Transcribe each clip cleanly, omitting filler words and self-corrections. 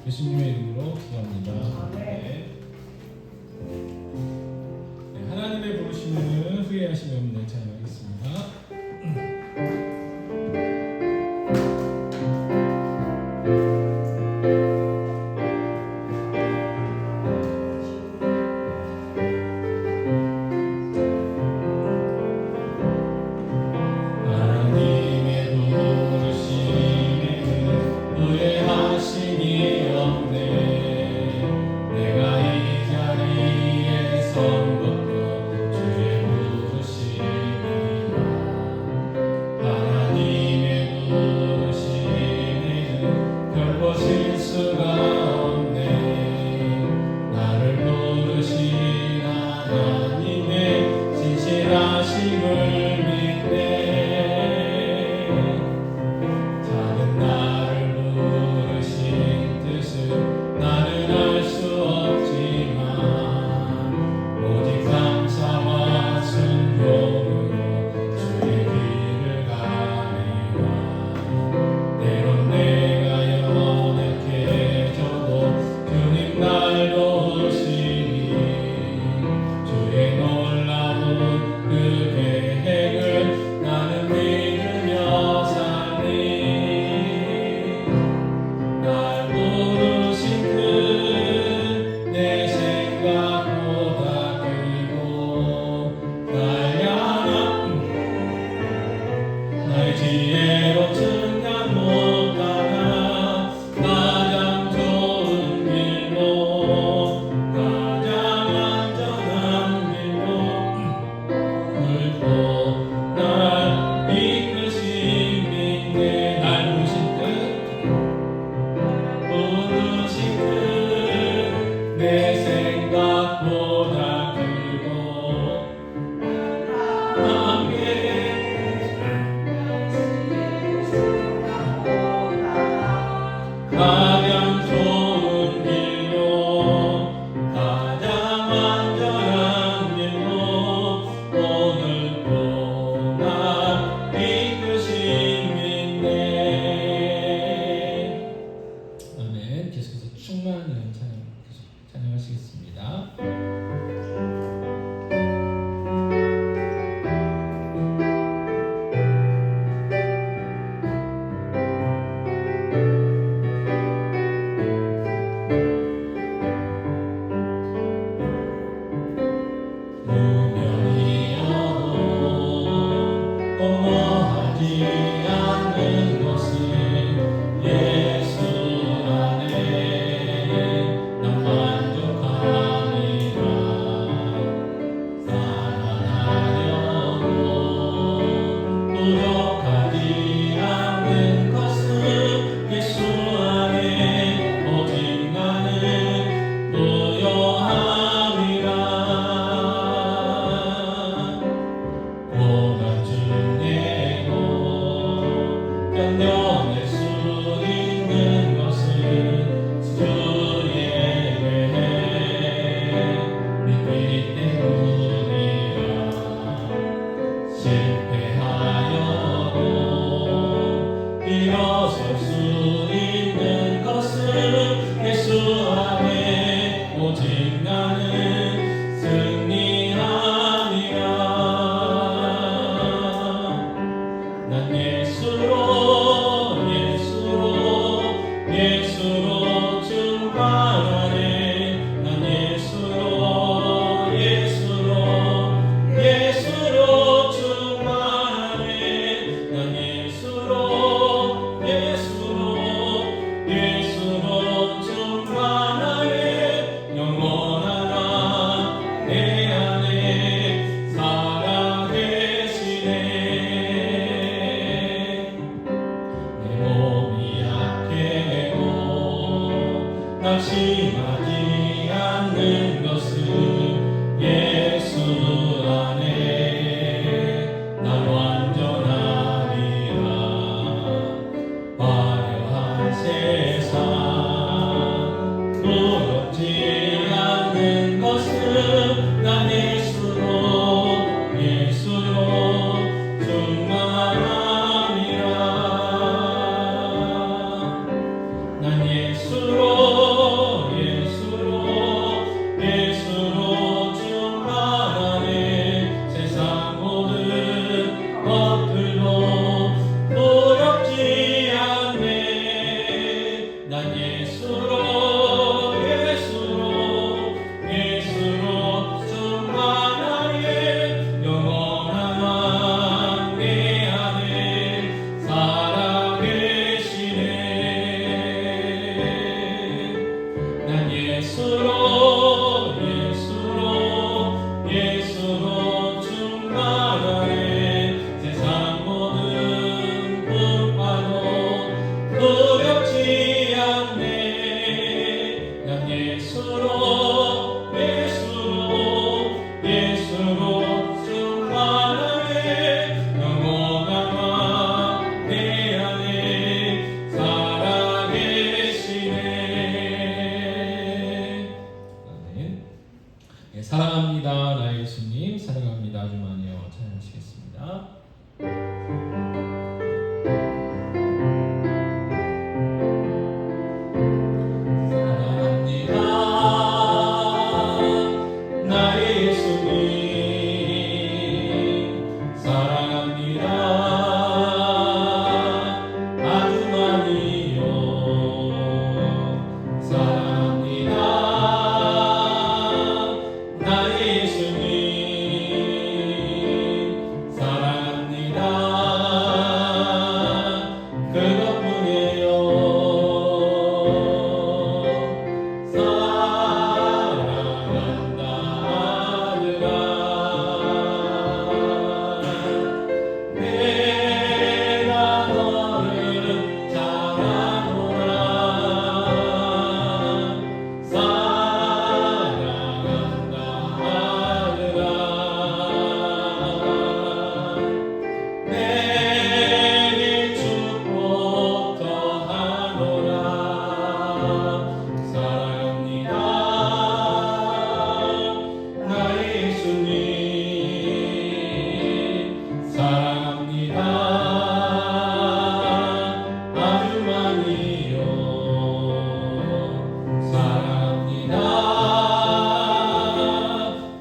예수님의 이름으로 기도합니다. 네. 하나님의 부르심을 후회하심이 없는 찬양하겠습니다. 낙심하지 않는 것은 예수 안에 난 완전하리라. 화려한 세상 부럽지 않는 것은 난 예수로 충만함이라. 난 예수로 예수로 충만하게 영원한 내 안에 살아계시네. 난 예수로 충만하네. 세상 모든 풍파도 두렵지 않네. 난 예수로 충만하네. 영원한 내 안에 살아계시네. 아멘. 예, 사랑합니다 나의 예수님, 사랑합니다 아주 많이요. 찬양하시겠습니다. 사랑합니다 나의 예수님, 사랑합니다 아주 많이요. 사랑합니다 나의 예수님, 사랑합니다 그것뿐이에요. 사랑한다 하느라 내가 너를 잘하노라. 사랑한다 하느라 내게 축복 더하노라. 사랑합니다 나의 예수님, 사랑합니다 아주 많이요. 사랑합니다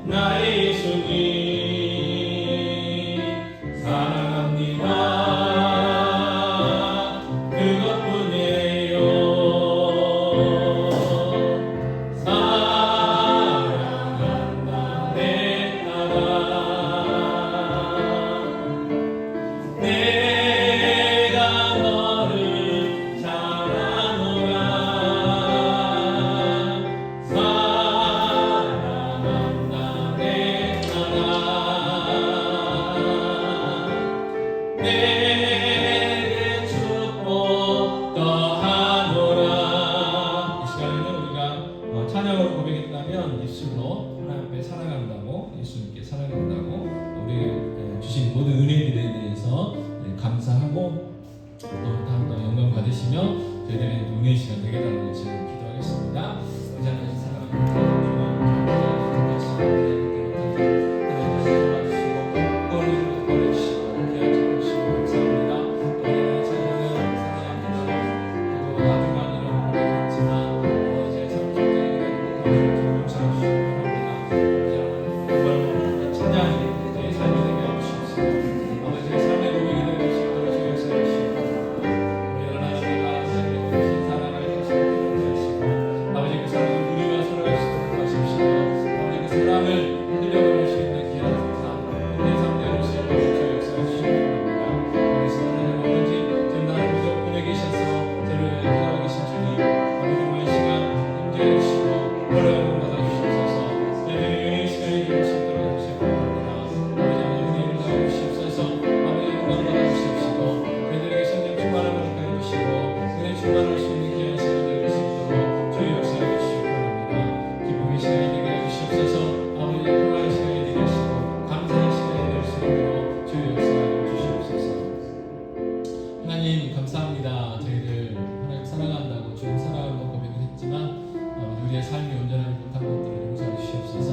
나의 예수님, 사랑합니다 그것뿐이에요. 사랑한다 내 나라, 내가 너를 잘하노라. 사랑한다 내 나라, 내게 축복 더하노라. 이 시간에는 우리가 찬양으로 고백했다면 입술로 하나님 앞에 사랑한다고, 예수님께 사랑한다고, 우리 주신 모든 은혜들에 대해서 감사하고 또 다음과 영광 받으시며 저희들의 은혜 시간 되게 달라고 제가 기도하겠습니다. 우리 하나님 사랑합니다. 하나님 감사합니다. 저희들 하나님 사랑한다고 주님 사랑한다고 고백을 했지만 우리의 삶이 온전하지 못한 것들을 용서해 주시옵소서.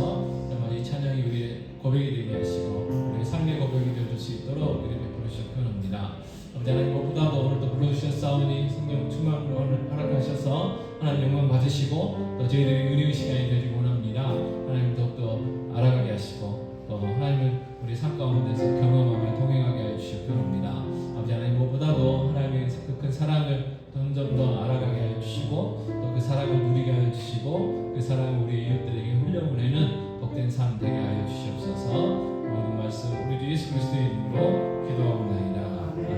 정말 이 찬양이 우리의 고백이 되게 하시고 우리의 삶의 고백이 되어줄 수 있도록 우리 베풀어 주시기 원합니다. 아버지 하나님 무엇보다도 오늘도 불러주셨사오니 성령 충만으로 허락하셔서 하나님 영광 받으시고 또 저희들의 은혜의 시간이 되길 원합니다. 하나님 더욱더 알아가게 하시고 또 하나님을 우리 삶 가운데서 경험하며 동행하게 해주시기 원합니다. 아버지 하나님 무엇보다도 하나님의 그 큰 사랑을 점점 더 알아가게 하여 주시고 또 그 사랑을 누리게 하여 주시고 그 사랑을 우리 이웃들에게 흘려보내는 복된 삶 되게 하여 주시옵소서. 모든 말씀 우리 주 예수 그리스도의 이름으로 기도하옵나이다.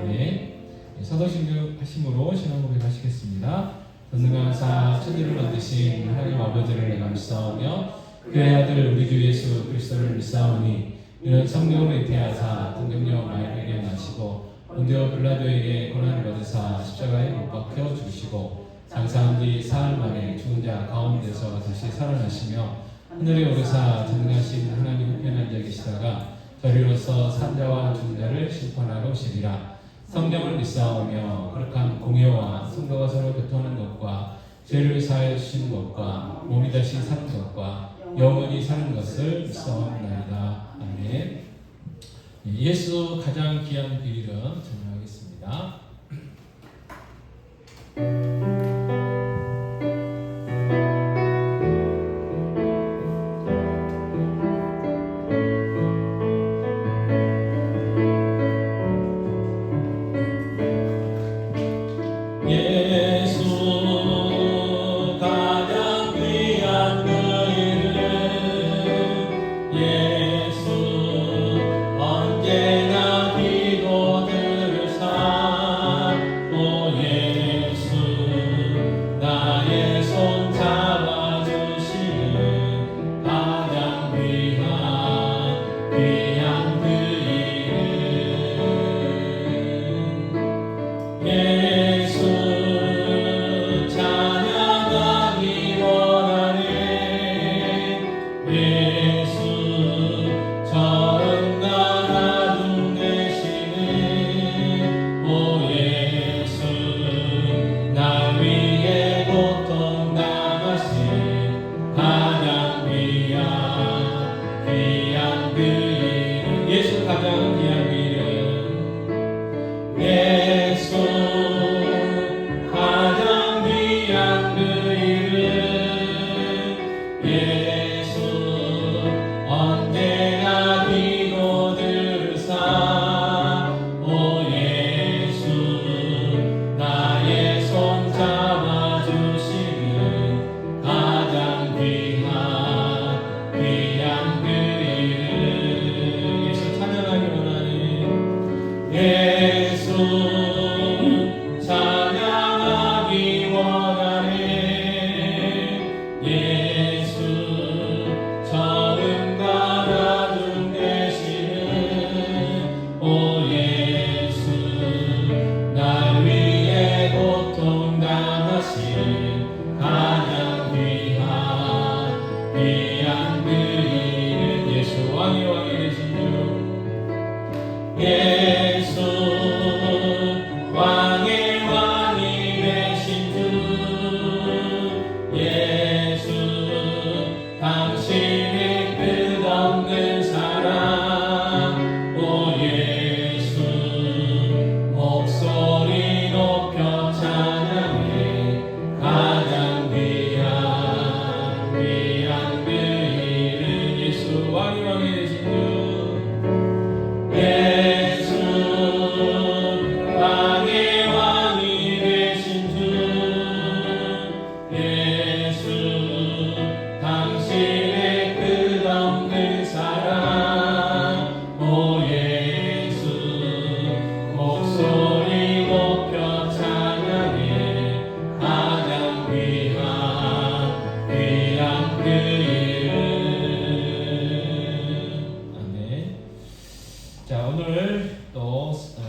아멘. 사도신경 하심으로 신앙 고백하시겠습니다. 전능하사 천지를 만드신 하나님 아버지를 내가 믿사오며 그의 아들 우리 주 예수 그리스도를 믿사오니 이는 성령으로 잉태하사 동정녀 마리아에게 나시고 본디오 빌라도에게 고난을 받으사 십자가에 못 박혀 죽으시고 장사한 뒤 사흘 만에 죽은 자 가운데서 다시 살아나시며 하늘에 오르사 전능하신 하나님 우편에 앉아 계시다가 저리로서 산자와 죽은 자를 심판하러 오시리라. 성령을 믿사오며 거룩한 공예와 성도가 서로 교통하는 것과 죄를 사하여 주시는 것과 몸이 다시 사는 것과 영원히 사는 것을 믿사옵나이다. 아멘. 예수 가장 귀한 그 이름 찬양하겠습니다.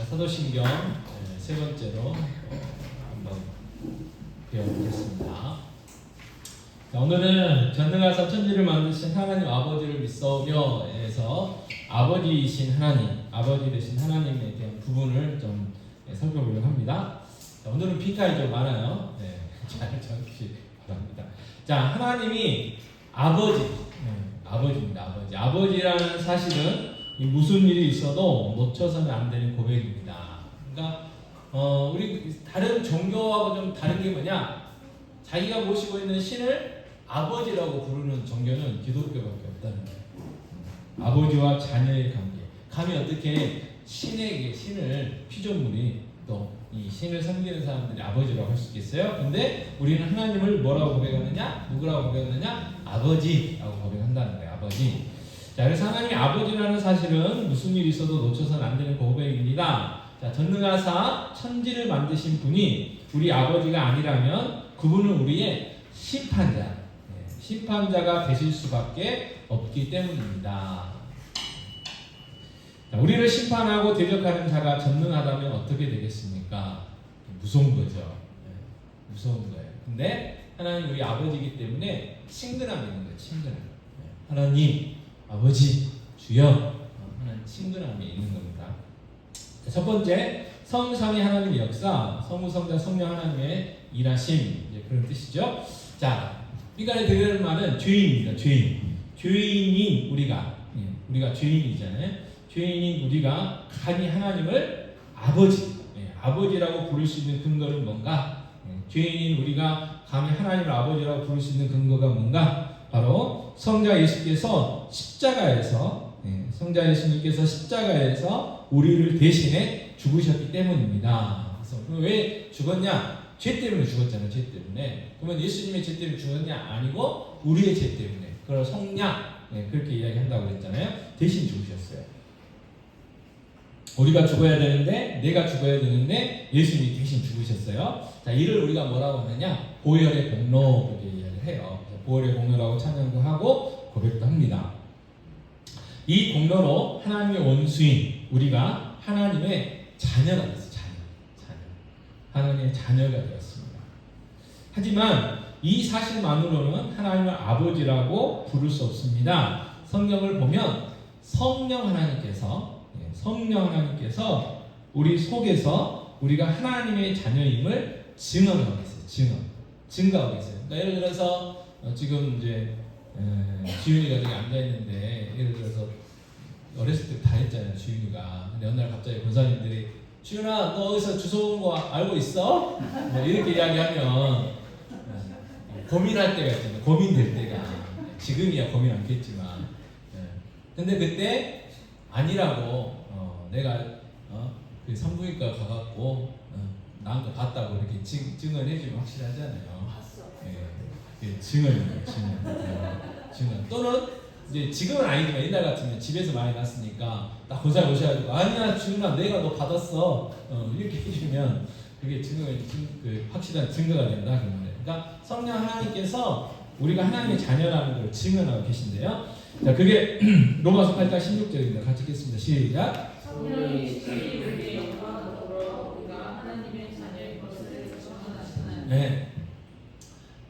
사도신경 세 번째로 한번 배워보겠습니다. 자, 오늘은 전능하사 천지를 만드신 하나님 아버지를 믿사오며에서 아버지이신 하나님, 아버지 되신 하나님에 대한 부분을 좀 살펴보려고 합니다. 자, 오늘은 피카이 좀 많아요. 네, 잘 적으시기 바랍니다. 자, 하나님이 아버지, 아버지입니다. 아버지. 아버지라는 사실은 무슨 일이 있어도 놓쳐서는 안 되는 고백입니다. 그러니까 우리 다른 종교하고 좀 다른 게 뭐냐? 자기가 모시고 있는 신을 아버지라고 부르는 종교는 기독교밖에 없다는 거예요. 아버지와 자녀의 관계. 감히 어떻게 신에게 신을 피조물이 또 이 신을 섬기는 사람들이 아버지라고 할 수 있겠어요? 근데 우리는 하나님을 뭐라고 고백하느냐? 누구라고 고백하느냐? 아버지라고 고백한다는 거예요. 아버지. 자, 그래서 하나님이 아버지라는 사실은 무슨 일이 있어도 놓쳐서는 안 되는 고백입니다. 자, 전능하사 천지를 만드신 분이 우리 아버지가 아니라면 그분은 우리의 심판자, 심판자가 되실 수밖에 없기 때문입니다. 자, 우리를 심판하고 대적하는 자가 전능하다면 어떻게 되겠습니까? 무서운 거죠. 무서운 거예요. 근데 하나님 우리 아버지이기 때문에 친근함이 있는 거예요. 친근함. 하나님 아버지 주여, 하나님 친근함이 있는 겁니다. 자, 첫 번째, 성삼위 하나님의 역사, 성부 성자 성령 하나님의 일하심, 이제 그런 뜻이죠. 자, 이간에 드리는 말은 죄인입니다. 죄인인 우리가 죄인이잖아요. 죄인인 우리가 감히 하나님을 아버지라고 부를 수 있는 근거는 뭔가? 죄인인 우리가 감히 하나님을 아버지라고 부를 수 있는 근거가 뭔가? 바로 성자 예수께서 성자 예수님께서 십자가에서 우리를 대신해 죽으셨기 때문입니다. 그래서 왜 죽었냐? 죄 때문에 죽었잖아요. 죄 때문에. 그러면 예수님의 죄 때문에 죽었냐? 아니고 우리의 죄 때문에. 그걸 성냐? 그렇게 이야기한다고 그랬잖아요. 대신 죽으셨어요. 우리가 죽어야 되는데, 내가 죽어야 되는데 예수님이 대신 죽으셨어요. 자, 이를 우리가 뭐라고 하느냐? 보혈의 공로, 이렇게 이야기를 해요. 보혈의 공로라고 찬양도 하고 고백도 합니다. 이 공로로 하나님의 원수인 우리가 하나님의 자녀가 됐어요. 하나님의 자녀가 되었습니다. 하지만 이 사실만으로는 하나님을 아버지라고 부를 수 없습니다. 성경을 보면 성령 하나님께서 우리 속에서 우리가 하나님의 자녀임을 증언하고 있어요. 증거하고 있어요. 그러니까 예를 들어서 지금 이제 지윤이가 저기 앉아 있는데, 예를 들어서 어렸을 때 다 했잖아요. 지윤이가. 근데 어느 날 갑자기 권사님들이 지윤아, 너 어디서 주워 온 거 알고 있어? 뭐 이렇게 이야기하면 고민할 때가 있잖아요. 고민될 때가. 지금이야 고민 않겠지만. 근데 그때 아니라고 내가 그 산부인과 가갖고 나한 거 봤다고 이렇게 증언해주면 확실하잖아요. 봤어. 증언이에요. 증언. 또는 이제 지금은 아니지만 옛날 같으면 집에서 많이 났으니까 딱 고사 오셔가지고 아니야 지훈아 내가 너 받았어 이렇게 해주면 그게 확실한 증거가 된다 그런 거예요. 그러니까 성령 하나님께서 우리가 하나님의 자녀라는 걸 증언하고 계신데요. 자, 그게 로마서 8장 16절입니다. 같이 읽겠습니다. 시작. 성령이 실제로 우리의 영광으로 우리가 하나님의 자녀의 것을 증언하시나요? 네.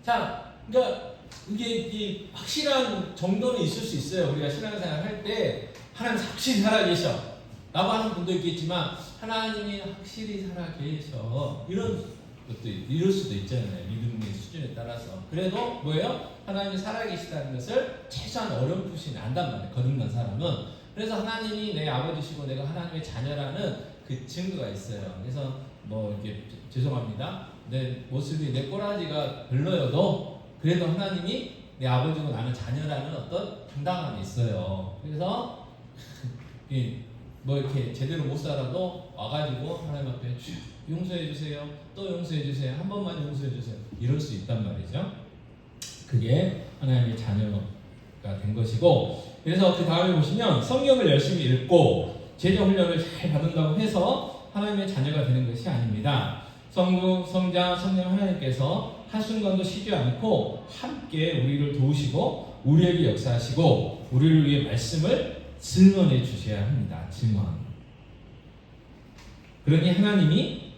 자, 그러니까 이게 확실한 정도는 있을 수 있어요. 우리가 신앙생활 할 때 하나님 확실히 살아계셔 라고 하는 분도 있겠지만 하나님이 확실히 살아계셔 이런 것도 이럴 수도 있잖아요. 믿음의 수준에 따라서. 그래도 뭐예요? 하나님이 살아계시다는 것을 최소한 어렴풋이 안단 말이에요. 거듭난 사람은. 그래서 하나님이 내 아버지시고 내가 하나님의 자녀라는 그 증거가 있어요. 그래서 뭐 이게 죄송합니다. 내 모습이 내 꼬라지가 별로여도 그래도 하나님이 내 아버지고 나는 자녀라는 어떤 당당함이 있어요. 그래서 뭐 이렇게 제대로 못 살아도 와가지고 하나님 앞에 용서해 주세요. 또 용서해 주세요. 한 번만 용서해 주세요. 이럴 수 있단 말이죠. 그게 하나님의 자녀가 된 것이고, 그래서 그 다음에 보시면 성경을 열심히 읽고 제자 훈련을 잘 받는다고 해서 하나님의 자녀가 되는 것이 아닙니다. 성부, 성자, 성령 하나님께서 한순간도 쉬지 않고 함께 우리를 도우시고 우리에게 역사하시고 우리를 위해 말씀을 증언해 주셔야 합니다. 증언. 그러니 하나님이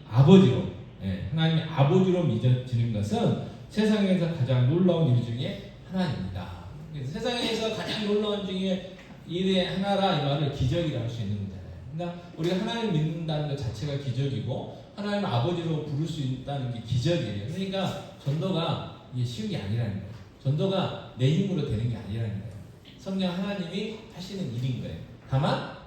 하나님이 아버지로 믿어지는 것은 세상에서 가장 놀라운 일 중에 하나입니다. 그래서 세상에서 가장 놀라운 중에 일의 하나라 이 말을 기적이라고 할 수 있는 거잖아요. 그러니까 우리가 하나님을 믿는다는 것 자체가 기적이고 하나님을 아버지로 부를 수 있다는 게 기적이에요. 그러니까 전도가 이게 쉬운 게 아니라는 거예요. 전도가 내 힘으로 되는 게 아니라는 거예요. 성령 하나님이 하시는 일인 거예요. 다만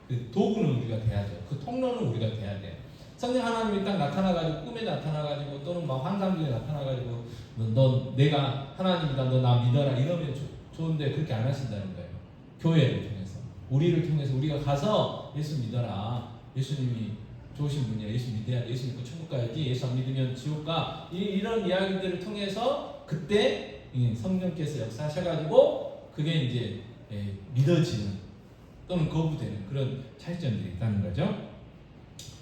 그 도구는 우리가 돼야죠. 그 통로는 우리가 돼야 돼요. 성령 하나님이 딱 나타나가지고 꿈에 나타나가지고 또는 막 환상 중에 나타나가지고 너 내가 하나님이다 너 나 믿어라 이러면 좋은데 그렇게 안 하신다는 거예요. 교회를 통해서 우리를 통해서 우리가 가서 예수 믿어라 예수님이 좋으신 분이야. 예수 믿어야 돼. 예수 믿고 천국 가야지. 예수 안 믿으면 지옥 가. 이런 이야기들을 통해서 그때 성령께서 역사하셔가지고 그게 이제 믿어지는 또는 거부되는 그런 차이점들이 있다는 거죠.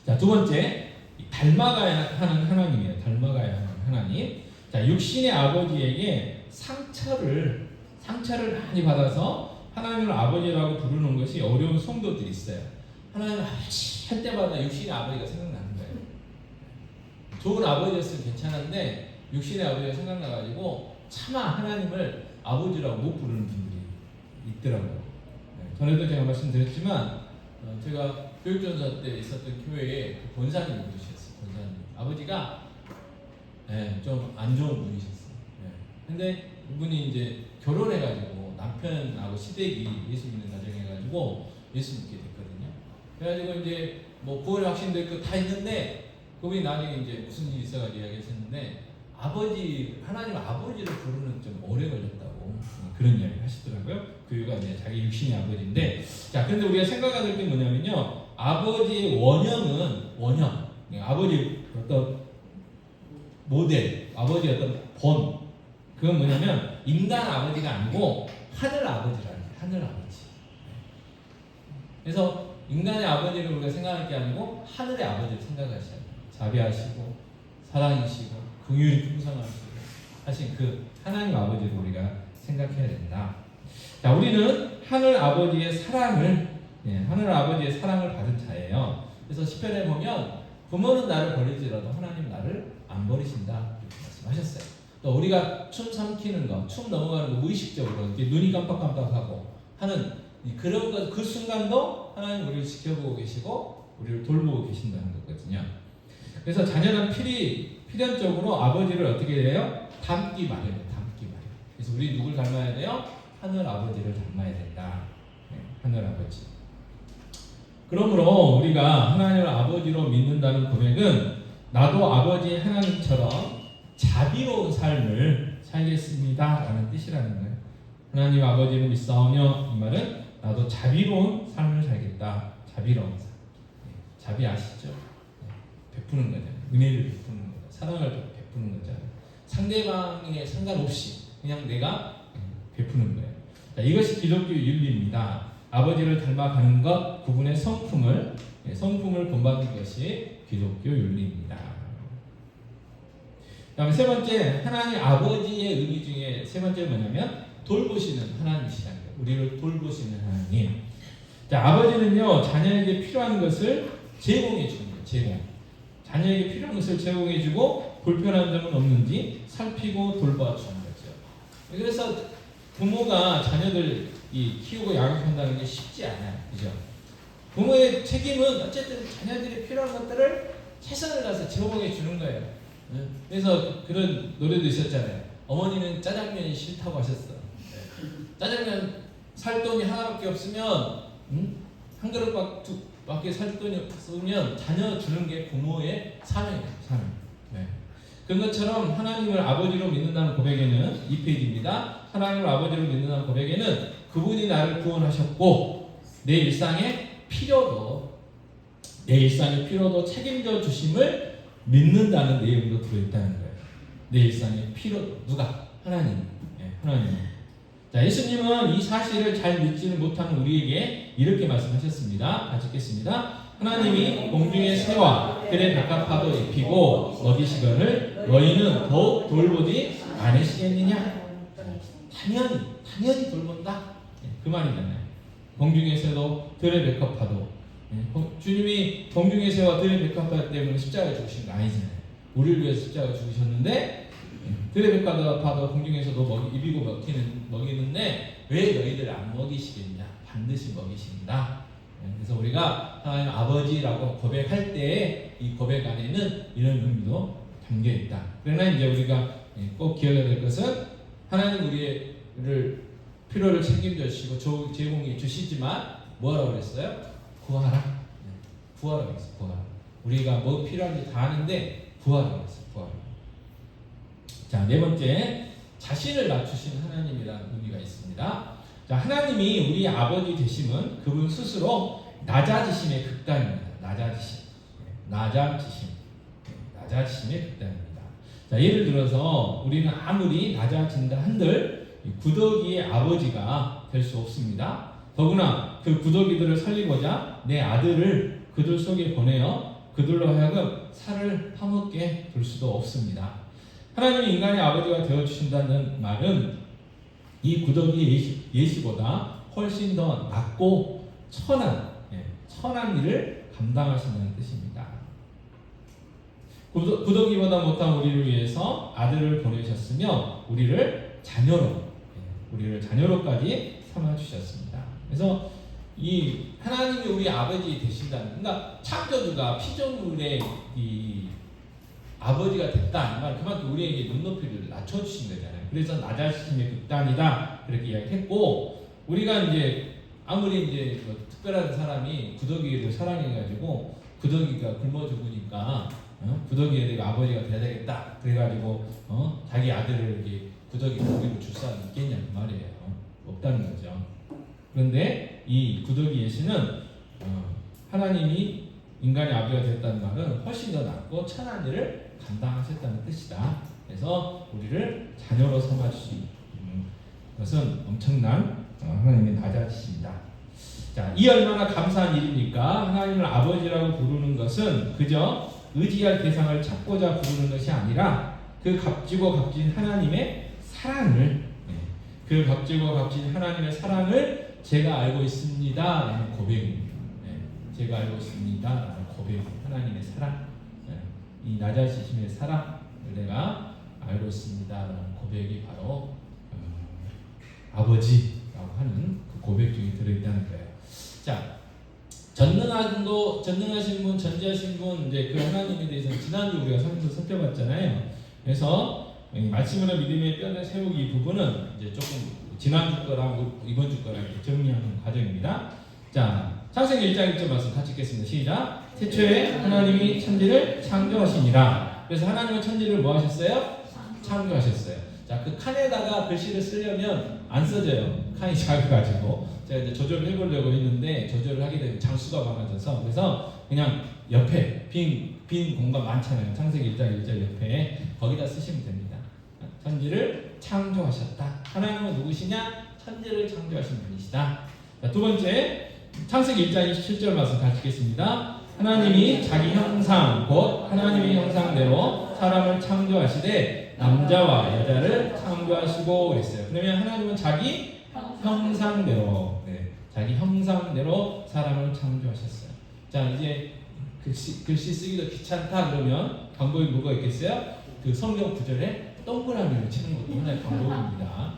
자, 두 번째, 닮아가야 하는 하나님이에요. 닮아가야 하는 하나님. 자, 육신의 아버지에게 상처를 많이 받아서 하나님을 아버지라고 부르는 것이 어려운 성도들이 있어요. 하나님 아버지 할 때마다 육신의 아버지가 생각나는 거예요. 좋은 아버지였으면 괜찮은데 육신의 아버지가 생각나가지고 차마 하나님을 아버지라고 못 부르는 분들이 있더라고요. 전에도 제가 말씀드렸지만 제가 교육전사 때 있었던 교회에 본사님이 계셨어요. 본사님 아버지가 좀 안 좋은 분이셨어요. 근데 이분이 이제 결혼해가지고 남편하고 시댁이 예수 믿는 가정해가지고 예수 믿게 됐거든요. 그래가지고 이제 뭐 구원의 확신도 있고 다 있는데 그분이 나중에 이제 무슨 일이 있어가지고 이야기하셨는데 아버지 하나님 아버지를 부르는 좀 오래 걸렸다고 그런 이야기 하시더라고요. 그가 이제 자기 육신의 아버지인데 자 근데 우리가 생각해야 될 게 뭐냐면요 아버지의 원형 아버지 어떤 모델 아버지의 어떤 본 그건 뭐냐면 인간 아버지가 아니고 하늘 아버지라는 거예요. 하늘 아버지. 그래서 인간의 아버지를 우리가 생각할 게 아니고 하늘의 아버지를 생각하셔야 돼요. 자비하시고 사랑이시고 긍휼이 풍성하시고 하신 그 하나님 아버지를 우리가 생각해야 된다. 자, 우리는 하늘 아버지의 사랑을 받은 자예요. 그래서 시편에 보면 부모는 나를 버릴지라도 하나님 나를 안 버리신다 이렇게 말씀하셨어요. 또 우리가 춤 삼키는 거, 춤 넘어가는 거 무의식적으로 이렇게 눈이 깜빡깜빡하고 하는 그런 것, 그 순간도 하나님 우리를 지켜보고 계시고 우리를 돌보고 계신다는 거거든요. 그래서 자녀는 필연적으로 아버지를 어떻게 해요? 닮기 마련이에요. 닮기 마련. 그래서 우리 누굴 닮아야 돼요? 하늘 아버지를 닮아야 된다. 하늘 아버지. 그러므로 우리가 하나님을 아버지로 믿는다는 고백은 나도 아버지 하나님처럼 자비로운 삶을 살겠습니다 라는 뜻이라는 거예요. 하나님 아버지를 믿사오며 이 말은 나도 자비로운 삶을 살겠다. 자비로운 삶. 자비하시죠? 베푸는 거잖아요. 은혜를 베푸는 거죠. 사랑을 베푸는 거잖아요. 상대방에 상관없이 그냥 내가 베푸는 거예요. 자, 이것이 기독교 윤리입니다. 아버지를 닮아가는 것, 그분의 성품을 본받는 것이 기독교 윤리입니다. 다음 세 번째, 하나님 아버지의 의미 중에 세 번째 뭐냐면 돌보시는 하나님이시라는 거예요. 우리를 돌보시는 하나님. 자, 아버지는요 자녀에게 필요한 것을 제공해 주는 거예요. 제공. 자녀에게 필요한 것을 제공해 주고 불편한 점은 없는지 살피고 돌봐주는 거죠. 그래서 부모가 자녀들 키우고 양육한다는 게 쉽지 않아요. 그죠? 부모의 책임은 어쨌든 자녀들이 필요한 것들을 최선을 다해서 제공해 주는 거예요. 그래서 그런 노래도 있었잖아요. 어머니는 짜장면이 싫다고 하셨어. 짜장면 살 돈이 하나밖에 없으면 한 그릇밖에 살 돈이 없으면 자녀 주는 게 부모의 사명이에요. 사명. 네. 그런 것처럼 하나님을 아버지로 믿는다는 고백에는 2페이지입니다. 하나님을 아버지로 믿는다는 고백에는 그분이 나를 구원하셨고 내 일상의 필요도 책임져 주심을 믿는다는 내용도 들어있다는 거예요. 내 일상의 필요도 누가? 하나님. 하나님. 자, 예수님은 이 사실을 잘 믿지는 못하는 우리에게 이렇게 말씀하셨습니다. 같이 읽겠습니다. 하나님이 공중의 새와 들의 백합화도 입히고 먹이시거늘 너희는 더욱 돌보지 않으시겠느냐? 당연히 돌본다. 그 말이잖아요. 공중의 새도 들의 백합화도 주님이 공중의 새와 들의 백합화 때문에 십자가에 죽으신 거 아니잖아요. 우리를 위해서 십자가에 죽으셨는데 들의 백합화도 공중에서도 입이고 먹이는데 왜 너희들 안 먹이시겠냐? 반드시 먹이신다. 그래서 우리가 하나님 아버지라고 고백할 때 이 고백 안에는 이런 의미도 담겨 있다. 그러나 이제 우리가 꼭 기억해야 될 것은 하나님 우리를 필요를 책임져 주시고 제공해 주시지만 뭐라고 그랬어요? 구하라. 구하라고 했어요. 구하라. 우리가 뭐 필요한지 다 아는데 구하라고 했어요. 구하라. 자, 네 번째, 자신을 낮추신 하나님이라는 의미가 있습니다. 자, 하나님이 우리 아버지 되심은 그분 스스로 낮아지심의 극단입니다. 낮아지심. 낮아지심. 낮아지심의 극단입니다. 자, 예를 들어서 우리는 아무리 낮아진다 한들 구더기의 아버지가 될 수 없습니다. 더구나 그 구더기들을 살리고자 내 아들을 그들 속에 보내어 그들로 하여금 살을 파먹게 둘 수도 없습니다. 하나님이 인간의 아버지가 되어주신다는 말은 이 구더기 예시보다 훨씬 더 낮고 천한 일을 감당하신다는 뜻입니다. 구더기보다 못한 우리를 위해서 아들을 보내셨으며 우리를 자녀로까지 삼아주셨습니다. 그래서 이 하나님이 우리 아버지 되신다는, 그러니까 창조주가 피조물의 이 아버지가 됐다, 이 말 그만큼 우리에게 눈높이를 낮춰주신 거잖아요. 그래서 낮아지심의 극단이다 그렇게 이야기했고, 우리가 이제 아무리 이제 뭐 특별한 사람이 구더기를 사랑해가지고 구더기가 굶어 죽으니까 구더기에 내가 아버지가 돼야 되겠다 그래가지고 자기 아들을 이렇게 구더기 고기로 줄 사람이 있겠냐 그 말이에요. 없다는 거죠. 그런데 이 구더기 예시는 하나님이 인간의 아버지가 됐다는 말은 훨씬 더 낫고 천한 일을 감당하셨다는 뜻이다. 그래서 우리를 자녀로 삼아주신 것은 엄청난 하나님의 낮아지십니다. 자, 이 얼마나 감사한 일입니까? 하나님을 아버지라고 부르는 것은 그저 의지할 대상을 찾고자 부르는 것이 아니라 그 값지고 값진 하나님의 사랑을, 그 값지고 값진 하나님의 사랑을 제가 알고 있습니다라는 고백입니다. 제가 알고 있습니다라는 고백, 하나님의 사랑, 이 낮아지심의 사랑을 내가 알고 있습니다라는 고백이 바로 아버지라고 하는 그 고백 중에 들어있다는 거예요. 자, 전능하신 분, 전지하신 분, 이제 그 하나님에 대해서는 지난주 우리가 설명서 살펴봤잖아요. 그래서 말씀으로 믿음의 뼈를 세우기 이 부분은 이제 조금 지난주 거랑 이번 주 거랑 정리하는 과정입니다. 자, 창세기 1장 1절 말씀 같이 읽겠습니다. 시작. 태초에 하나님이 천지를 창조하시니라. 그래서 하나님은 천지를 뭐 하셨어요? 창조하셨어요. 자, 그 칸에다가 글씨를 쓰려면 안 써져요. 칸이 작아가지고 제가 이제 조절을 해보려고 했는데 조절을 하게 되면 장수가 많아져서, 그래서 그냥 옆에 빈 공간 많잖아요. 창세기 1장 1절 옆에 거기다 쓰시면 됩니다. 천지를 창조하셨다. 하나님은 누구시냐? 천지를 창조하신 분이시다. 자, 두 번째 창세기 1장 27절 말씀 같이 읽겠습니다. 하나님이 자기 형상 곧 하나님의 형상대로 사람을 창조하시되 남자와 여자를 창조하시고 그랬어요. 그러면 하나님은 자기 형상대로, 자기 형상대로 사람을 창조하셨어요. 자, 이제 글씨 쓰기도 귀찮다 그러면 방법이 뭐가 있겠어요? 그 성경 구절에 동그라미를 치는 것도 하나의 방법입니다.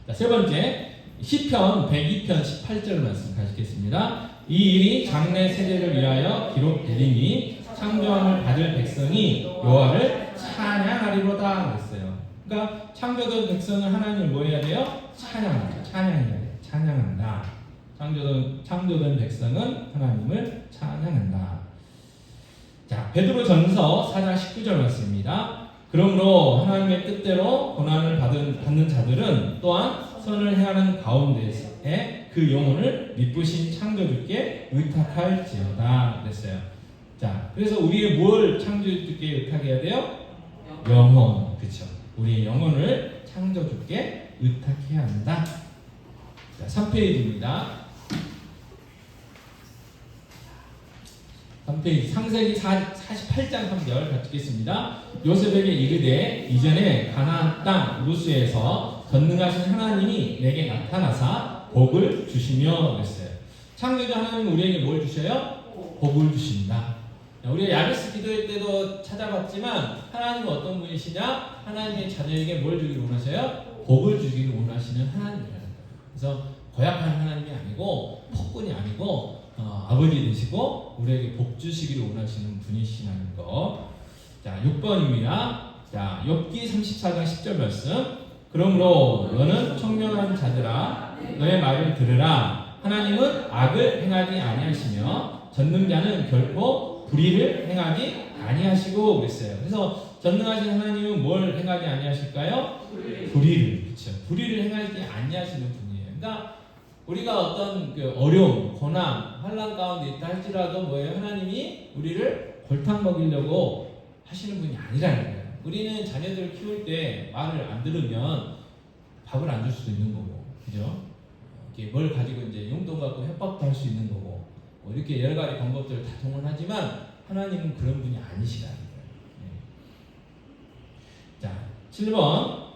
자, 세 번째 시편 102편 18절 말씀 가시겠습니다. 이 일이 장래 세대를 위하여 기록되리니 창조함을 받을 백성이 여호와를 찬양하리로다 그랬어요. 그러니까 창조된 백성은 하나님을 뭐 해야 돼요? 찬양해야 돼요. 찬양한다. 창조된 백성은 하나님을 찬양한다. 자, 베드로전서 4장 19절 말씀입니다. 그러므로 하나님의 뜻대로 고난을 받는 자들은 또한 선을 행하는 가운데에 그 영혼을 미쁘신 창조주께 의탁할지어다 그랬어요. 자, 그래서 우리의 뭘 창조주께 의탁해야 돼요? 영혼, 그렇죠. 우리의 영혼을 창조주께 의탁해야 한다. 자, 3페이지입니다. 3페이지 창세기 48장 3절 같이 읽겠습니다. 요셉에게 이르되 이전에 가나안 땅 루스에서 전능하신 하나님이 내게 나타나사 복을 주시며 그랬어요. 창조주 하나님은 우리에게 뭘 주셔요? 복을 주신다. 우리가 야베스 기도회 때도 찾아봤지만 하나님은 어떤 분이시냐? 하나님의 자녀에게 뭘 주기를 원하셔요? 복을 주기를 원하시는 하나님이라는 거예요. 그래서 고약한 하나님이 아니고 폭군이 아니고 아버지 되시고 우리에게 복 주시기를 원하시는 분이시라는 거. 자, 6번입니다. 자, 욥기 34장 10절 말씀. 그러므로 너는 청명한 자들아 너의 말을 들으라. 하나님은 악을 행하지 아니하시며 전능자는 결코 불의를 행하지 아니하시고 그랬어요. 그래서 전능하신 하나님은 뭘 행하지 아니하실까요? 불의를, 그렇죠. 불의를 행하지 아니하시는 분이에요. 그러니까 우리가 어떤 그 어려움, 고난, 환난 가운데 있다 할지라도 뭐예요? 하나님이 우리를 골탕 먹이려고 하시는 분이 아니라는 거예요. 우리는 자녀들을 키울 때 말을 안 들으면 밥을 안 줄 수도 있는 거고, 그죠? 이렇게 뭘 가지고 이제 용돈 갖고 협박도 할 수 있는 거고, 뭐 이렇게 여러 가지 방법들을 다 동원하지만 하나님은 그런 분이 아니시라는 거예요. 네. 자, 7번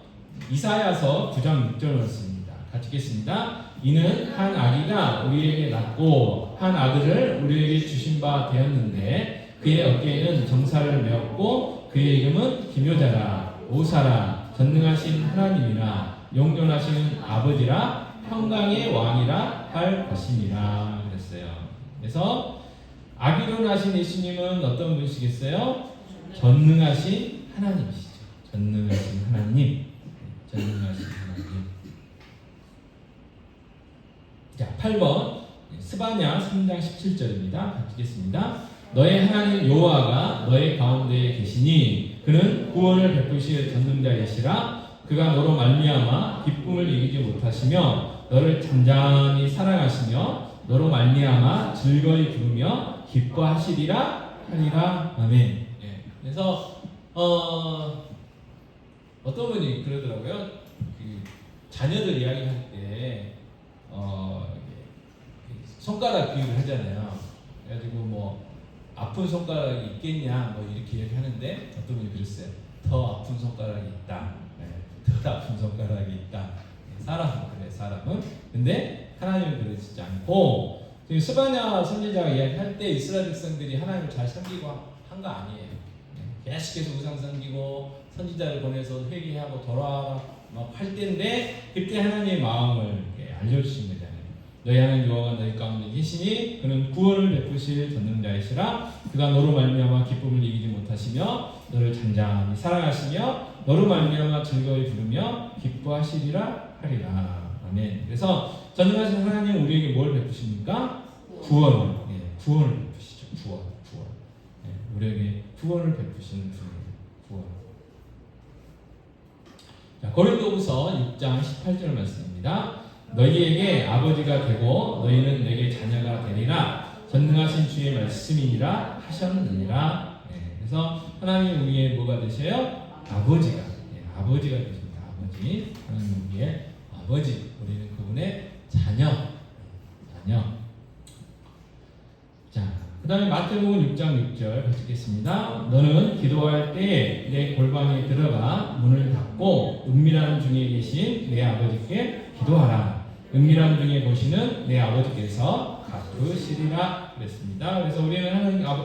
이사야서 9장 6절 말씀입니다. 같이 읽겠습니다. 이는 한 아기가 우리에게 낳고 한 아들을 우리에게 주신 바 되었는데 그의 어깨에는 정사를 메었고 그의 이름은 기묘자라 오사라 전능하신 하나님이라 용존하시는 아버지라 평강의 왕이라 할 것이니라 그랬어요. 그래서 아기로 나신 예수님은 어떤 분이시겠어요? 전능하신 하나님이시죠. 전능하신 하나님. 전능하신 하나님. 자, 8번 스바냐 3장 17절입니다. 같이 읽겠습니다. 너의 하나님 여호와가 너의 가운데에 계시니 그는 구원을 베푸실 전능자이시라. 그가 너로 말미암아 기쁨을 이기지 못하시며 너를 잠잠히 사랑하시며 너로 말미암아 즐거이 부르며 기뻐하시리라 하리라. 아멘. 예. 그래서 어떤 분이 그러더라고요. 그 자녀들 이야기할 때 손가락 비유를 하잖아요. 그래가지고 뭐 아픈 손가락이 있겠냐 뭐 이렇게 얘기하는데 어떤 분이 그랬어요. 더 아픈 손가락이 있다. 네. 더 아픈 손가락이 있다. 사람은 그래, 사람은. 근데 하나님은 그러지 않고 지금 스바냐 선지자가 이야기할 때 이스라엘 백성들이 하나님을 잘 섬기고 한 거 아니에요. 계속해서 우상 섬기고 선지자를 보내서 회개하고 돌아와라 막 할 때인데 그때 하나님의 마음을 알려주신 거잖아요. 너희 하나님 여호와가 너희 가운데 계시니 그는 구원을 베푸실 전능자이시라. 그가 너로 말미암아 기쁨을 이기지 못하시며 너를 잠잠히 사랑하시며 너로 말미암아 즐거이 부르며 기뻐하시리라 하리라. 아멘. 그래서 전능하신 하나님은 우리에게 뭘 베푸십니까? 구원을. 구원을 베푸시죠. 구원. 우리에게 구원을 베푸시는 분이에요. 구원. 자, 고린도후서 6장 18절 말씀입니다. 너희에게 아버지가 되고 너희는 내게 자녀가 되리라. 전능하신 주의 말씀이니라 하셨느니라. 그래서 하나님 우리의 뭐가 되셔요? 아버지가. 아버지가 되십니다. 아버지. 하나님 우리의 아버지. 우리는 그분의 자녀. 자, 그 다음에 마태복음 6장 6절 같이 읽겠습니다. 너는 기도할 때에 내 골방에 들어가 문을 닫고 은밀한 중에 계신 내 아버지께 기도하라. 은밀한 중에 보시는 내 아버지께서 갚으시리라 그랬습니다. 그래서 우리는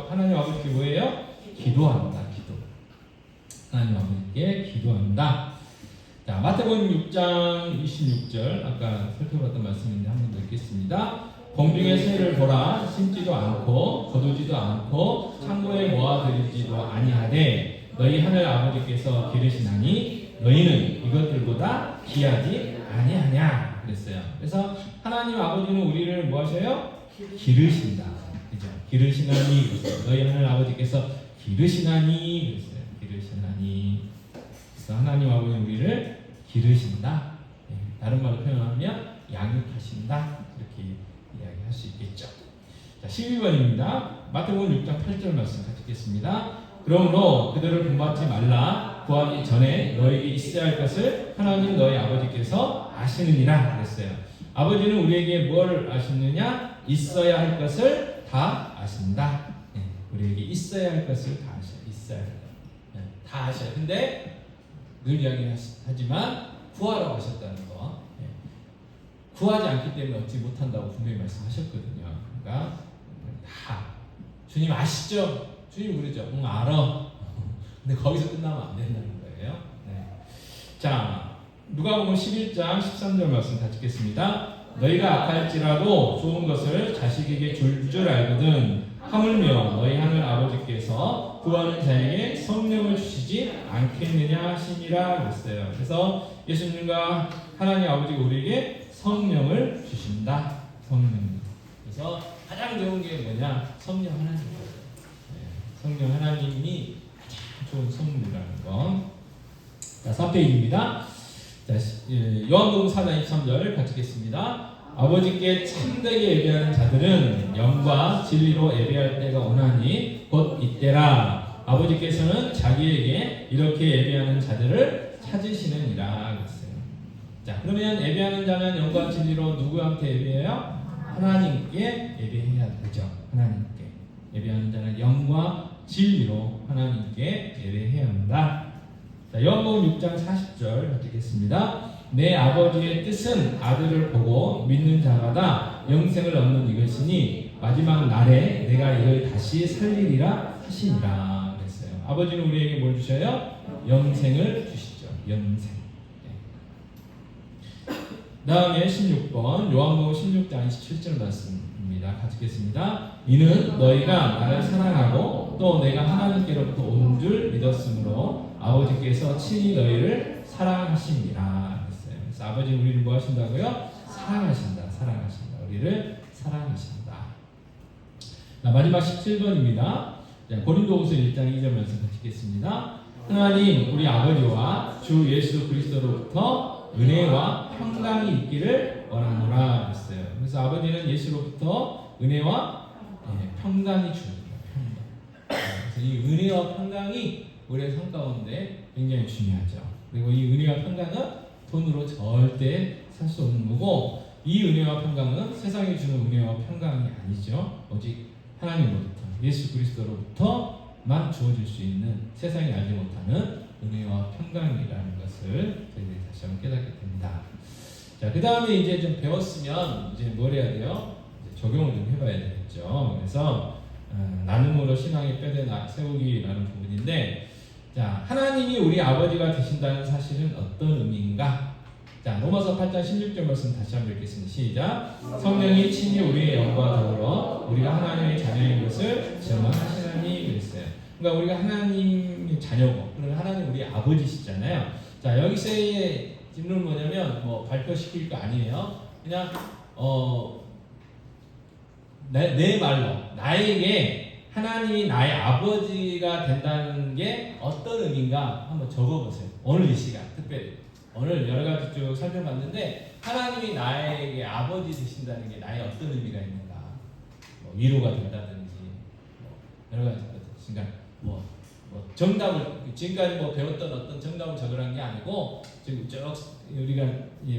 하나님 아버지께 뭐예요? 기도한다. 기도. 하나님 아버지께 기도한다. 자, 마태복음 6장 26절 아까 살펴봤던 말씀인데 한 번 더 읽겠습니다. 공중의 새를 보라. 심지도 않고 거두지도 않고 창고에 모아들이지도 아니하되 너희 하늘 아버지께서 기르시나니 너희는 이것들보다 귀하지 아니하냐 그랬어요. 그래서 하나님 아버지는 우리를 뭐 하셔요? 기르신다. 그죠? 기르시나니 그랬어요. 너희 하늘 아버지께서 기르시나니 그랬어요. 기르시나니. 그래서 하나님 아버지는 우리를 기르신다. 다른 말로 표현하면 양육하신다. 이렇게 이야기할 수 있겠죠. 자, 12번입니다. 마태복음 6장 8절 말씀 같이 읽겠습니다. 그러므로 그들을 본받지 말라. 구하기 전에 너에게 있어야 할 것을 하나님 너희 아버지께서 아시느니라 그랬어요. 아버지는 우리에게 뭘 아시느냐? 있어야 할 것을 다 아신다. 우리에게 있어야 할 것을 다 아셔요. 있어야 할 것. 다 아셔요. 근데 늘 이야기하지만 구하라고 하셨다는 거. 구하지 않기 때문에 얻지 못한다고 분명히 말씀하셨거든요. 그러니까 다 주님 아시죠? 주님 그러죠. 응 알아. 근데 거기서 끝나면 안 된다는 거예요. 네. 자, 누가복음 11장 13절 말씀 같이 읽겠습니다. 너희가 악할지라도 좋은 것을 자식에게 줄 줄 알거든 하물며 너희 하늘 아버지께서 구하는 자에게 성령을 주시지 않겠느냐 하시니라 그랬어요. 그래서 예수님과 하나님 아버지가 우리에게 성령을 주신다. 성령. 그래서 가장 좋은 게 뭐냐? 성령 하나님이에요. 성령 하나님이 가장 좋은 선물이라는 거. 자, 4페이지입니다. 자, 요한복음 4장 23절 같이 읽겠습니다. 아버지께 참되게 예배하는 자들은 영과 진리로 예배할 때가 오나니 곧 이때라. 아버지께서는 자기에게 이렇게 예배하는 자들을 찾으시느니라 그랬어요. 자, 그러면 예배하는 자는 영과 진리로 누구한테 예배해요? 하나님께 예배해야 되죠. 하나님께. 예배하는 자는 영과 진리로 하나님께 예배해야 한다. 자, 요한복음 6장 40절 읽겠습니다. 내 아버지의 뜻은 아들을 보고 믿는 자마다 영생을 얻는 이것이니 마지막 날에 내가 이를 다시 살리리라 하시니라 그랬어요. 아버지는 우리에게 뭘 주셔요? 영생을 주시죠. 영생. 다음에 16번 요한복음 16장 27절 말씀입니다. 같이 읽겠습니다. 이는 너희가 나를 사랑하고 또 내가 하나님께로부터 온 줄 믿었으므로 아버지께서 친히 너희를 사랑하십니다. 그랬어요. 그래서 아버지는 우리를 뭐 하신다고요? 사랑하신다. 사랑하신다. 우리를 사랑하신다. 자, 마지막 17번입니다. 고린도후서 1장 2절 말씀 같이 읽겠습니다. 하나님 우리 아버지와 주 예수 그리스도로부터 은혜와 평강이 있기를 원하노라 했어요. 그래서 아버지는 예수로부터 은혜와 평강이 주는 거예요. 그래서 이 은혜와 평강이 우리의 삶 가운데 굉장히 중요하죠. 그리고 이 은혜와 평강은 돈으로 절대 살 수 없는 거고, 이 은혜와 평강은 세상이 주는 은혜와 평강이 아니죠. 오직 하나님으로부터 예수 그리스도로부터만 주어질 수 있는 세상이 알지 못하는 은혜와 평강이라는 것을 저희들이 다시 한번 깨닫게 됩니다. 자, 그 다음에 이제 좀 배웠으면 이제 뭘 해야 돼요? 이제 적용을 좀 해봐야 되겠죠. 그래서 나눔으로 신앙의 뼈대 세우기라는 부분인데, 자, 하나님이 우리 아버지가 되신다는 사실은 어떤 의미인가? 자, 로마서 8장 16절 말씀 다시 한번 읽겠습니다. 시작. 성령이 친히 우리의 영과 더불어 우리가 하나님의 자녀인 것을 증언하시나니 그랬어요. 그러니까 우리가 하나님의 자녀고, 그러면 하나님 우리 아버지시잖아요. 자, 여기서의 질문은 뭐냐면 뭐 발표시킬 거 아니에요. 그냥 내 말로 나에게 하나님이 나의 아버지가 된다는 게 어떤 의미인가 한번 적어보세요. 오늘 이 시간 특별히 오늘 여러 가지 쭉 살펴봤는데, 하나님이 나에게 아버지 되신다는 게 나의 어떤 의미가 있는가? 뭐 위로가 된다든지 뭐 여러 가지 것들. 그러니까 뭐 정답을 지금까지 뭐 배웠던 어떤 정답을 적으라는 게 아니고, 지금 쭉 우리가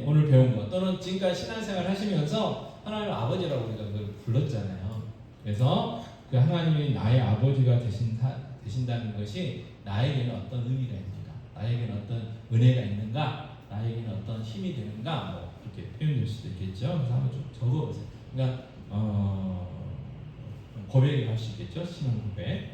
오늘 배운 거 또는 지금까지 신앙생활 하시면서 하나님을 아버지라고 우리가 그걸 불렀잖아요. 그래서 그 하나님이 나의 아버지가 되신다는 것이 나에게는 어떤 의미가 있는가, 나에게는 어떤 은혜가 있는가, 나에게는 어떤 힘이 되는가, 뭐 이렇게 표현될 수도 있겠죠. 그래서 한번 좀 적어보세요. 그러니까 고백을 할 수 있겠죠. 신앙 고백.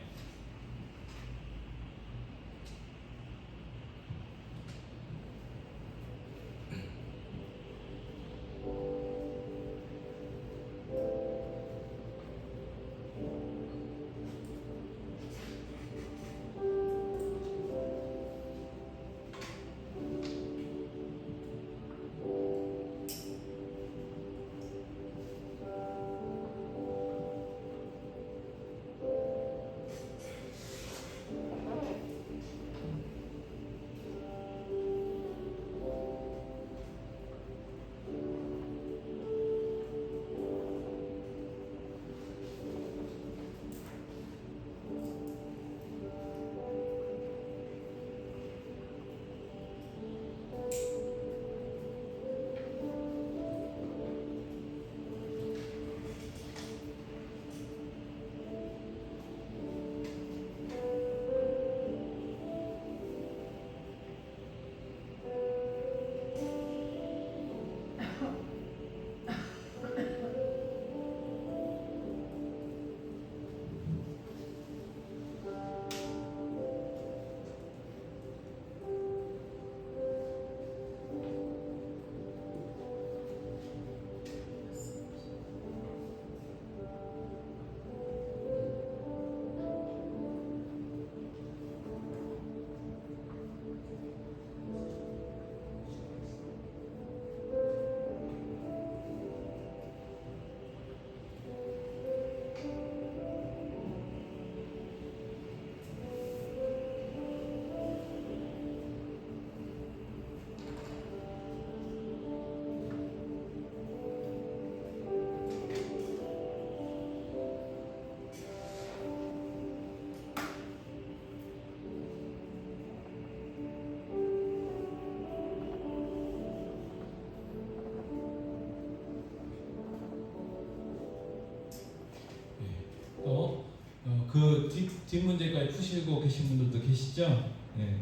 그 뒷문제까지 푸시고 계신 분들도 계시죠? 예.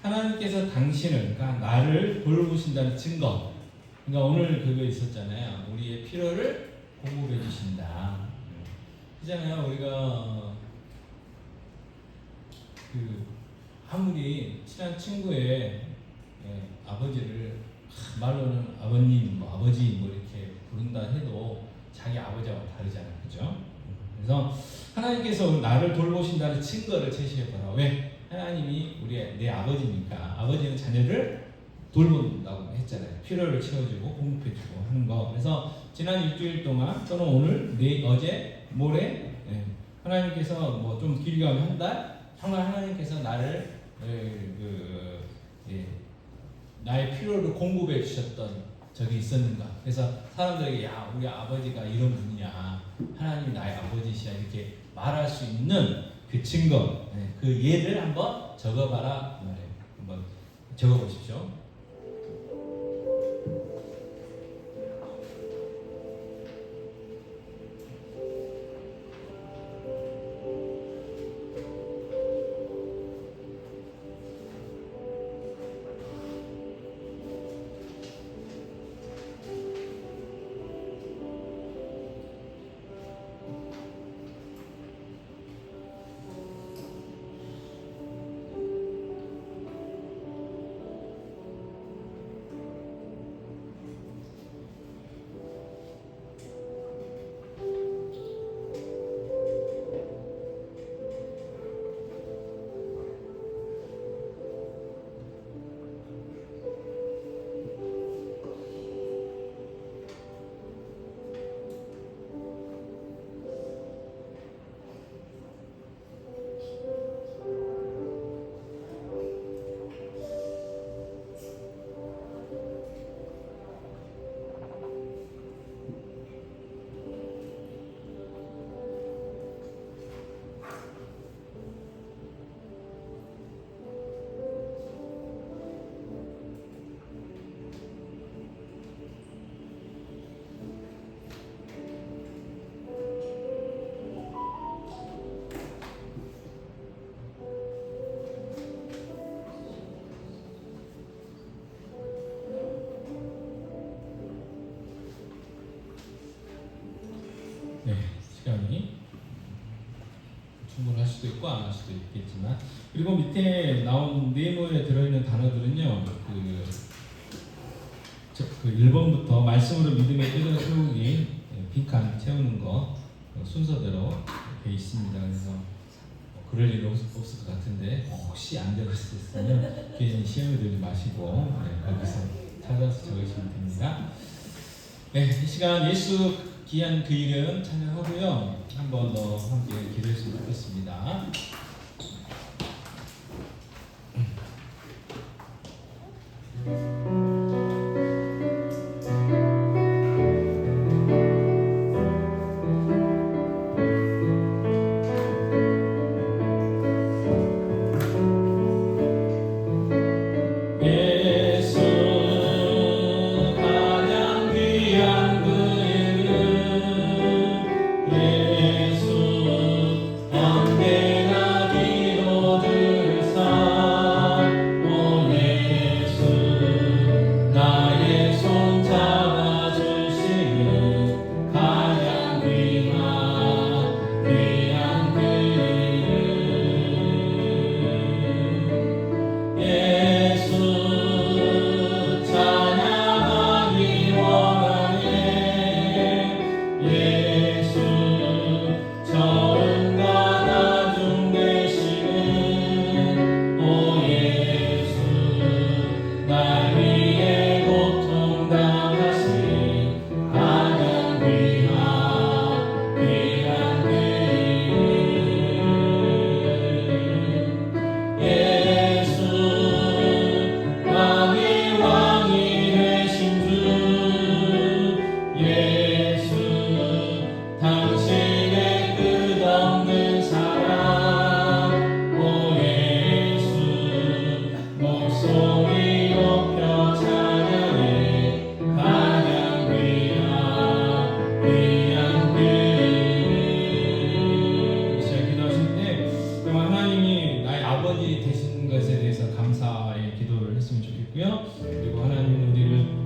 하나님께서 당신을, 그러니까 나를 돌보신다는 증거. 그러니까 오늘 그거 있었잖아요. 우리의 필요를 공급해 주신다. 그잖아요. 우리가 그 아무리 친한 친구의 아버지를 말로는 아버님, 뭐 아버지 뭐 이렇게 부른다 해도 자기 아버지하고 다르잖아요, 그죠? 그래서 하나님께서 나를 돌보신다는 증거를 제시해봐라. 왜? 하나님이 내 아버지니까. 아버지는 자녀를 돌본다고 했잖아요. 필요를 채워주고 공급해주고 하는 거. 그래서 지난 일주일 동안 또는 오늘, 어제, 모레 하나님께서 뭐 좀 길게 하면 한 달, 정말 하나님께서 나를 나의 필요를 공급해 주셨던 적이 있었는가. 그래서 사람들에게 야, 우리 아버지가 이런 분이야, 하나님이 나의 아버지시야, 이렇게 말할 수 있는 그 증거, 그 예를 한번 적어봐라. 한번 적어보십시오. 시간이 충분할 수도 있고 안 할 수도 있겠지만, 그리고 밑에 나온 네모에 들어있는 단어들은요, 그 1번부터 말씀으로 믿음의 끈을 세우기, 빈칸 채우는 거 순서대로 되어 있습니다. 그래서 그럴 일 없을 것 같은데 혹시 안 되었으면 괜히 시험에 들지 마시고 거기서 찾아서 적으시면 됩니다. 이 시간 예수 귀한 그 이름 찬양하고요. 한 번 더 함께 기도했으면 좋겠습니다. 언제나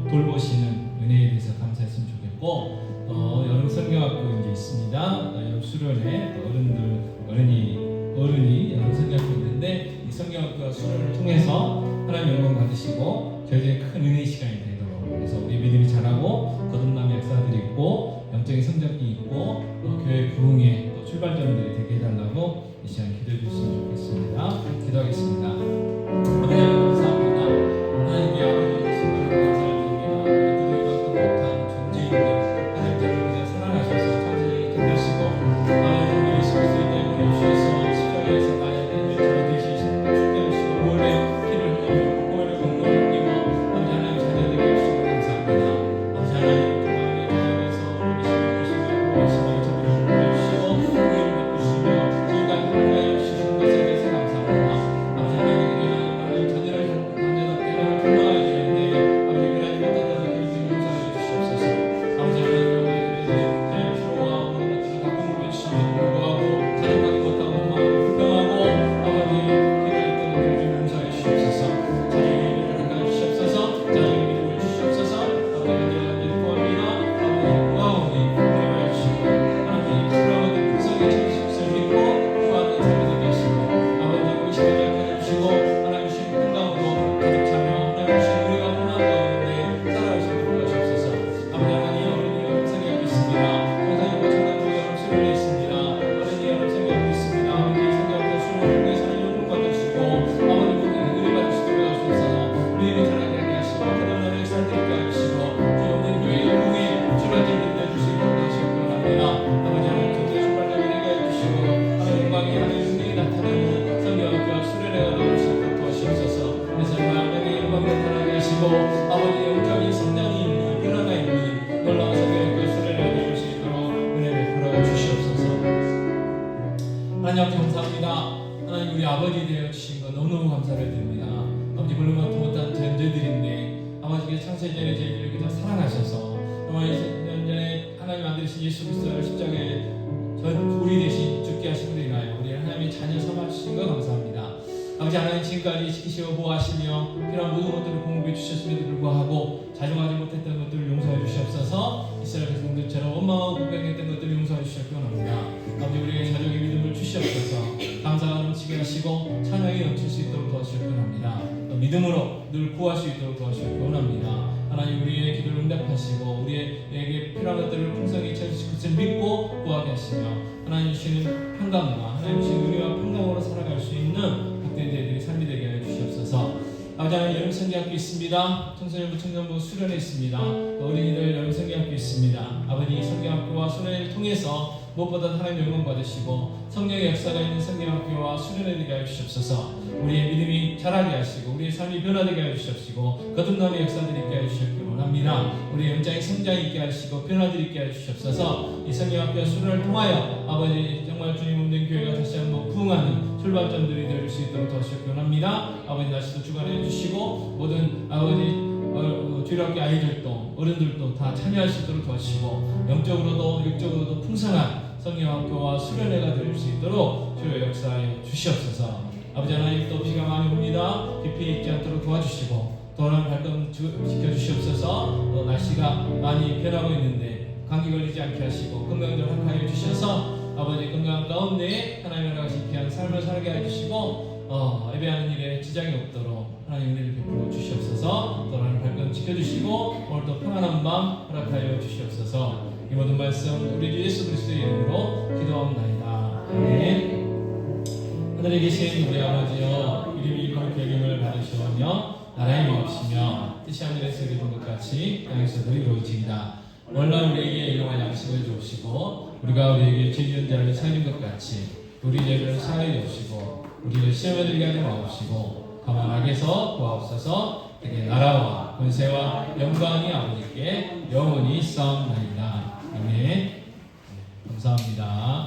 돌보시는 은혜에 대해서 감사했으면 좋겠고 여름 성경학교 이제 있습니다. 여름 수련회 어른이 여름 성경학교 있는데 이 성경학교와 수련을 통해서 하나님 영광 받으시고 저희들의 큰 은혜의 시간이 되도록 그래서 우리 믿음이 자라고 거듭남의 역사들이 있고 영적인 성장이 있고 또 교회 부흥의 또 출발점들이 되게 해달라고 이 시간 기도해 주시면 좋겠습니다. 기도하겠습니다. 하나님 감사합니다. 하나님의 아버지 되신 분 감사드립니다. 우리 그들만큼 못한 존재인데 하나님께서 우리가 사랑하셔서 천지를 택하시고 하나님 예수 그리스도의 때문에 주셔서 십자가에서 나의 죄를 저 대신 죽게 하시고 보혈의 피를 흘리고 보혈의 공로를 흘리고 아버지 하나님 자녀되게 해주시고 감사합니다. 아버지 하나님 그날의 자녀에서 우리 심어주시며 보호하시며 저희를 보호해주시고 의를 베푸시며 지금까지 함께하여 주시는 것에 대해서 감사합니다. 아버지 하나님 하나님 자녀를 남자답게 하나님을 불러야 되는데 아버지 하나님의 뜻대로 이렇게 용서해 주시옵소서. 아버지 하나님 제 피로와 모든 것들을 다 공급해 주심에도 불구하고 자족하지 못하고 마음을 불평하고 아버지 기도할 때는 좀 용서해 주시옵소서. 자녀의 일을 하게 주시옵소서. 자녀의 믿음을 주시옵소서. 아버지 하나님 구합니다. 아버지 구하오니 은혜하여 주시고 하나님 필요한 것들 풍성히 채우실 믿고 구하는 삶이 되게 하시고 아버지 우리 시간을 가져주시고 하나님 주신 평강으로 가득 차며 하나님 주신 우리가 편한 가운데 살아갈 수 있도록 하시옵소서. 아버지 하나님 어린이 여름 성경이 있습니다. 성사님과 천안부 여름 수련회 있습니다. 어린이 여름 성경이 있습니다. 아버지 성경과 수련을 통해서 영광 받으시고 아버지 모든 은혜 받을 수 있도록 하시옵소서. 우리를 자라게 하게 하시고 그런 은혜를 살들게 하시고 주 없는 교회의 부흥의 출발점들이 되어주시기 원하시옵고 합니다. 아버지 하나님 교회의 출발점이 되게 해주시고 하나님 영광이 하나님 능력이 나타나는 성경과 수련회가 되어줄 수 있도록 도와주시옵소서. 그래서 하나님의 영광이 나타나게 하시고 아버지 영적인 성장이 있는 변화가 있는 놀라운 성경과 수련회가 되어줄 수 있도록 은혜를 베풀어 주시옵소서. 하나님 감사합니다. 하나님 우리 아버지 되어 주신 것 너무너무 감사를 드립니다. 아버지 물론 못한 존재들인데 아버지께서 창세 전에 저희들을 이렇게 다 사랑하셔서 아버지 전에 하나님 만드신 예수 그리스도를 십자가에 우리 대신 죽게 하심으로 인하여 우리 하나님의 자녀 삼아 주신 것 감사합니다. 아버지 하나님 지금까지 지키시고 보호하시며 필요한 모든 것들을 공급해 주셨음에도 불구하고 자중하지 못했던 것들을 용서해 주시옵소서. 이스라엘 백성들처럼 원망하고 고백했던 것들을 용서해 주셨기 원합니다. 아버지 우리에게 자족의 믿음을 주시옵소서. 감사가 넘치게 하시고 찬양이 넘칠 수 있도록 도와주셨기 원합니다. 또 믿음으로 늘 구할 수 있도록 도와주셨기 원합니다. 하나님 우리의 기도를 응답하시고 우리에게 필요한 것들을 풍성히 채우실 것을 믿고 구하게 하시며 하나님 주시는 평강과 하나님 주시는 은혜와 평강으로 살아갈 수 있는 복된 자들이 삶이 되게 하여 주시옵소서. 아버지 하나님 여름 성경학교 있습니다. 청소년부 청년부 수련회 있습니다. 어린이들 여름 성경학교 있습니다. 아버지 성경학교와 수련회를 통해서 무엇보다 하나님 영광 받으시고 성령의 역사가 있는 성경학교와 수련회 되게 하여 주시옵소서. 우리의 믿음이 자라게 하시고 우리의 삶이 변화되게 하여 주시옵시고 거듭남의 역사들이 있게 하여 주시옵기 원합니다. 우리의 영적인 성장이 있게 하시고 변화들이 있게 하여 주시옵소서. 이 성경학교와 수련회를 통하여 아버지 정말 주님 없는 교회가 다시 한번 부흥하는 출발점들이 될 수 있도록 도와주시옵기 원합니다. 아버지 날씨도 주관해 주시고 모든 아버지 주일학교 아이들도 어른들도 다 참여할 수 있도록 도와주시고 영적으로도 육적으로도 풍성한 성경학교와 수련회가 될 수 있도록 주여 역사하여 주시옵소서. 아버지 하나님 또 비가 많이 옵니다. 비 피해 있지 않도록 도와주시고 또 하나님 발동 지켜주시옵소서. 또 날씨가 많이 변하고 있는데 감기 걸리지 않게 하시고 건강들 허락하여 주셔서 아버지 건강 가운데 하나님의 나가신 귀한 삶을 살게 해주시고 예배하는 일에 지장이 없도록 하나님 은혜를 베풀어 주시옵소서. 또 하나님 발권 지켜주시고 오늘도 평안한 밤 허락하여 주시옵소서. 이 모든 말씀 우리 주 예수 그리스도의 이름으로 기도합나이다. 아멘. 하늘에 계신 우리 아버지여 이름이 거룩히 여김을 받으시오며 나라의 마옵시며 뜻이 하늘에서 이루어진 것 같이 땅에서도 이루어지이다. 오늘날 우리에게 일용할 양식을 주옵시고 우리가 우리에게 죄 지은 자를 사하는 것 같이 우리 죄를 사하여 주시고 우리를 시험에 들게 하지 마옵시고 다만 악에서 구하옵소서. 그의 나라와 권세와 영광이 아버지께 영원히 있사옵나이다. 아멘. 감사합니다.